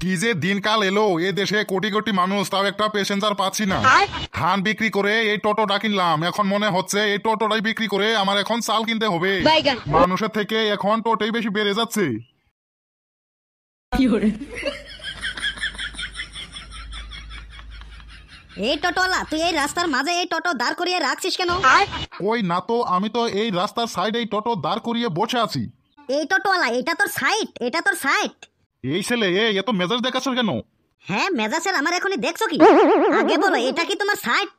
কি যে দিনকাল এলো এ দেশে কোটি কোটি মানুষ, তাও একটা প্যাসেঞ্জার পাচ্ছি না। ধান বিক্রি করে এই টোটোটা কিনলাম, এখন মনে হচ্ছে এই টোটোটাই বিক্রি করে আমার এখন চাল কিনতে হবে। মানুষের থেকে এখন টোটোই বেশি বেড়ে যাচ্ছে। এই টোটোওয়ালা, তুই এই রাস্তার মাঝে এই টোটো দাঁড় করিয়ে রাখছিস কেন? ওই না তো, আমি তো এই রাস্তার সাইডে এই টোটো দাঁড় করিয়ে বসে আছি। এই টোটোওয়ালা, এটা তোর সাইড, এটা তোর সাইড। এই ছেলে এ তো মেজাজ দেখাচ্ছ কেন? হ্যাঁ, মেজাজের আমার এখনই দেখছো কি? আগে বলো, এটা কি তোমার সাইড?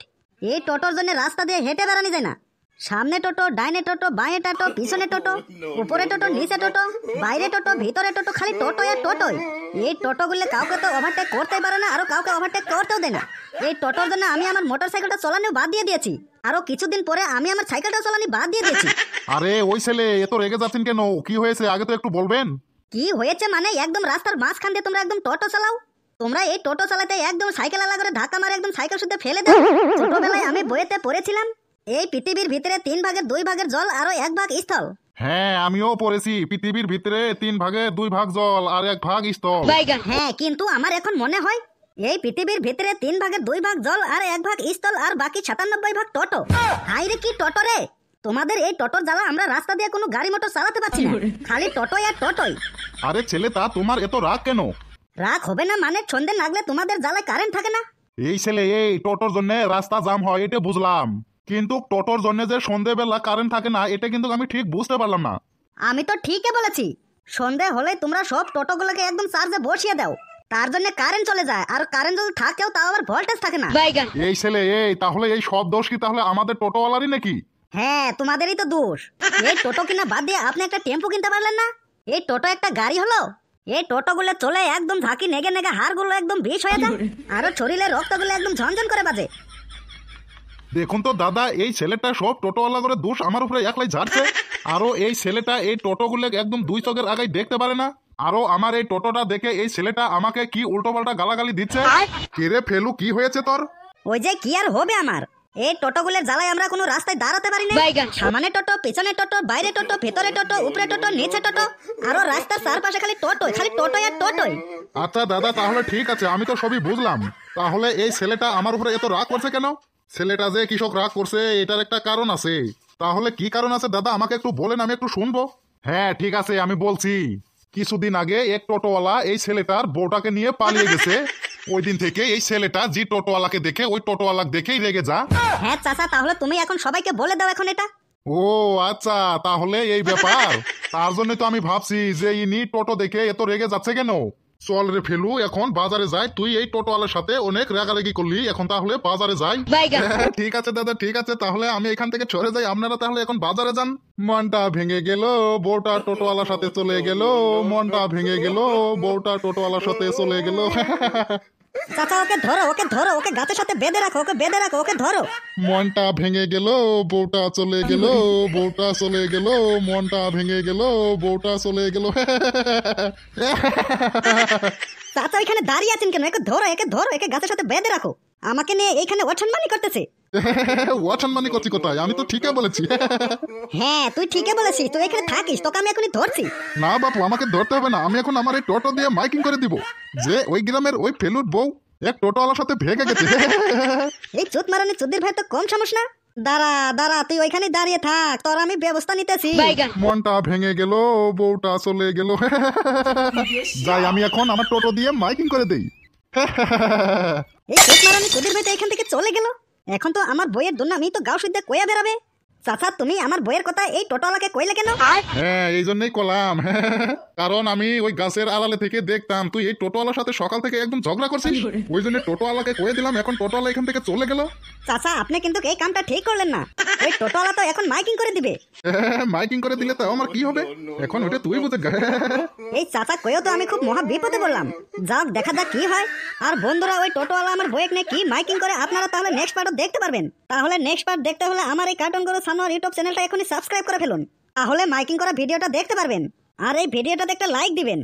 এই টোটোর জন্য রাস্তা দিয়ে হেঁটে বেড়ানো যায় না। সামনে টোটো, ডাইনে টোটো, বাঁয়ে টোটো, পিছনে টোটো, উপরে টোটো, নিচে টোটো, বাইরে টোটো, ভিতরে টোটো, খালি টোটো আর টোটোই। এই টোটোগুলো কাউকে তো ওভারটেক করতেই পারে না, আরো কাউকে ওভারটেক করতেও দেয় না। এই টোটোর জন্য আমি আমার মোটরসাইকেলটা চালানো বাদ দিয়ে দিয়েছি, আরো কিছুদিন পরে আমি আমার সাইকেলটা চালানো বাদ দিয়ে দিয়েছি। আরে ওই ছেলে এত রেগে যাচ্ছেন কেন? কি হয়েছে আগে তো একটু বলবেন। কি হয়েছে মানে, একদম রাস্তার মাঝখান দিয়ে তোমরা একদম টোটো চালাও। তোমরা এই টোটো চালাতে একদম সাইকেল আলা করে ধাক্কা মারে একদম সাইকেল শুদ্ধ ফেলে দাও। ছোটবেলায় আমি বইতে পড়েছিলাম, এই পৃথিবীর ভিতরে 3 ভাগের 2 ভাগের জল আর 1 ভাগ স্থল। হ্যাঁ, আমিও পড়েছি পৃথিবীর ভিতরে 3 ভাগের 2 ভাগ জল আর 1 ভাগ স্থল। হ্যাঁ, কিন্তু আমার এখন মনে হয় এই পৃথিবীর ভিতরে 3 ভাগের 2 ভাগ জল আর 1 ভাগ স্থল আর বাকি 97 ভাগ টোটো। হাই রে, কি টোটো রে! তোমাদের এই টোটোর জ্বালা আমরা রাস্তা দিয়ে কোনো গাড়ি মোটর চালাতে পারছি না, খালি টোটোই আর টোটোই। আরে ছেলে, তা তোমার এত রাগ কেন? রাগ হবে না মানে, সন্ধে লাগলে তোমাদের জ্বালায় কারেন্ট থাকে না। এই ছেলে, এই টোটোর জন্য রাস্তা জাম হয় এটা বুঝলাম, কিন্তু টোটোর জন্য যে সন্ধ্যেবেলা কারেন্ট থাকে না এটা কিন্তু আমি ঠিক বুঝতে পারলাম না। আমি তো ঠিকই বলেছি, সন্ধে হলে তোমরা সব টোটোগুলোকে একদম চার্জে বসিয়ে দাও, তার জন্য কারেন্ট চলে যায়। আর কারেন্ট যদি থাকেও তাও আবার ভোল্টেজ থাকে না। এই ছেলে, এই তাহলে এই সব দোষ কি তাহলে আমাদের টোটোওয়ালারই নাকি? হ্যাঁ, তোমাদেরই তো দোষ। এই টোটো কিনা বাদ দিয়ে আপনি একটা টেম্পো কিনতে পারলেন না। এই টোটো একটা গাড়ি হলো? এই টোটোগুলো চলে একদম ঝাঁকি নেগে নেগে হাড়গুলো একদম বিষ হয়ে যায়, আরো শরীরে রক্তগুলো একদম ঝনঝন করে বাজে। দেখুন তো দাদা, এই ছেলেটা সব টোটোওয়ালা করে দোষ আমার উপরে একলাই ঝাড়ছে। আরো এই ছেলেটা এই টোটোগুলো একদম 2 চোখের আগায় দেখতে পারে না। আরো আমার এই টোটোটা দেখে এই ছেলেটা আমাকে কি উল্টোপাল্টা গালাগালি দিচ্ছে। কেরে ফেলু, কি হয়েছে তোর? ওই যে কি আর হবে আমার, এই টোটোগুলোর জ্বালায় আমরা কোনো রাস্তায় দাঁড়াতে পারি না। সামনে টোটো, পেছনে টোটো, বাইরে টোটো, ভেতরে টোটো, উপরে টোটো, নিচে টোটো, আরো রাস্তার চারপাশে খালি টোটোই, খালি টোটোই আর টোটোই। আচ্ছা দাদা, তাহলে ঠিক আছে, আমি তো সবই বুঝলাম। তাহলে এই ছেলেটা আমার উপরে এত রাগ করছে কেন? ছেলেটা যে কৃষক রাগ করছে এটার একটা কারণ আছে। তাহলে কি কারণ আছে দাদা, আমাকে একটু বলেন, আমি একটু শুনবো। হ্যাঁ ঠিক আছে, আমি বলছি। কিছুদিন আগে এক টোটোওয়ালা এই ছেলেটার বউটাকে নিয়ে পালিয়ে গেছে। ওই দিন থেকে এই ছেলেটা যে টোটোওয়ালাকে দেখে ওই টোটোওয়ালাকে দেখেই রেগে যা। হ্যাঁ চাচা, তাহলে তুমি এখন সবাইকে বলে দাও এখন এটা। ও আচ্ছা, তাহলে এই ব্যাপার। তার জন্য তো আমি ভাবছি যে ইনি টোটো দেখে এত রেগে যাচ্ছে কেন। চল রে ফেলু, এখন বাজারে যাই। তুই এই টোটোওয়ালার সাথে অনেক রাগারাগি করলি, এখন তাহলে বাজারে যাই। ঠিক আছে দাদা, ঠিক আছে, তাহলে আমি এখান থেকে চলে যাই। আপনারা তাহলে এখন বাজারে যান। মনটা ভেঙে গেল, বউটা টোটোওয়ালার সাথে চলে গেল। মনটা ভেঙে গেল, বউটা টোটোওয়ালার সাথে চলে গেল। চাচা, ওকে ধরো, ওকে ধরো, ওকে গাছের সাথে বেঁধে রাখো, ওকে বেঁধে রাখো, ওকে ধরো। মনটা ভেঙে গেল, বউটা চলে গেল, বউটা চলে গেল, মনটা ভেঙে গেল, বউটা চলে গেল। চাচা এখানে দাঁড়িয়ে আছেন কেন? একে ধরো, একে ধরো, একে গাছের সাথে বেঁধে রাখো। আমাকে নিয়ে এইখানে অসম্মানি করতেছে। অসম্মানি করছি কোথায়? আমি তো ঠিকই বলেছি। হ্যাঁ, তুই ঠিকই বলেছিস, তুই এখানে থাকিস, তোকে আমি এখনই ধরছি। না বাপু, আমাকে ধরতে হবে না। আমি এখন আমার এই টোটো দিয়ে মাইকিং করে দিব যে ওই গ্রামের ওই ফেলুর বউ এক টোটোওয়ালার সাথে ভেগে গেছে। এই চুত মারানি চুদির ভাই তো কম সমস্যা না। দাঁড়া দাঁড়া, তুই ওইখানে দাঁড়িয়ে থাক, তোর আমি ব্যবস্থা নিতেছি। মনটা ভেঙে গেল, বউটা চলে গেল। যাই, আমি এখন আমার টোটো দিয়ে মাইকিং করে দেই। এই চুত মারানি চুদির ভাই তো এখান থেকে চলে গেল। এখন তো আমার বইয়ের জন্য আমি তো গাঁও শুদ্ধে কইয়া বেরাবে। চাচা, তুমি আমার বইয়ের কথা এই টোটোওয়ালাকে কইলে কেন? হ্যাঁ, এই জন্যই কলাম। কারণ আমি ওই গাছের আড়ালে থেকে দেখতাম তুই এই টোটোওয়ালার সাথে সকাল থেকে একদম ঝগড়া করছিস। ওই জন্য টোটোওয়ালাকে কয়ে দিলাম, এখন টোটোওয়ালা এখান থেকে চলে গেল। চাচা, আপনি কিন্তু এই কামটা ঠিক করলেন না। ওই টোটোওয়ালা তো এখন মাইকিং করে দিবে। মাইকিং করে দিলে তো আমার কি হবে? এখন ওটা তুই বুঝে। এই চাচা কইও তো আমি খুব মহা বিপদে বললাম। যাক, দেখা যাক কি হয়। আর বন্ধুরা, ওই টোটোওয়ালা আমার বইয়ের নিয়ে কি মাইকিং করে আপনারা তাহলে নেক্সট পার্টও দেখতে পারবেন। তাহলে নেক্সট পার্ট দেখতে হলে আমার এই কার্টুন গুলো সানোয়ার ইউটিউব চ্যানেলটা এখনই সাবস্ক্রাইব করে ফেলুন, তাহলে মাইকিং করা ভিডিওটা দেখতে পারবেন। আর এই ভিডিওটাতে একটা লাইক দিবেন।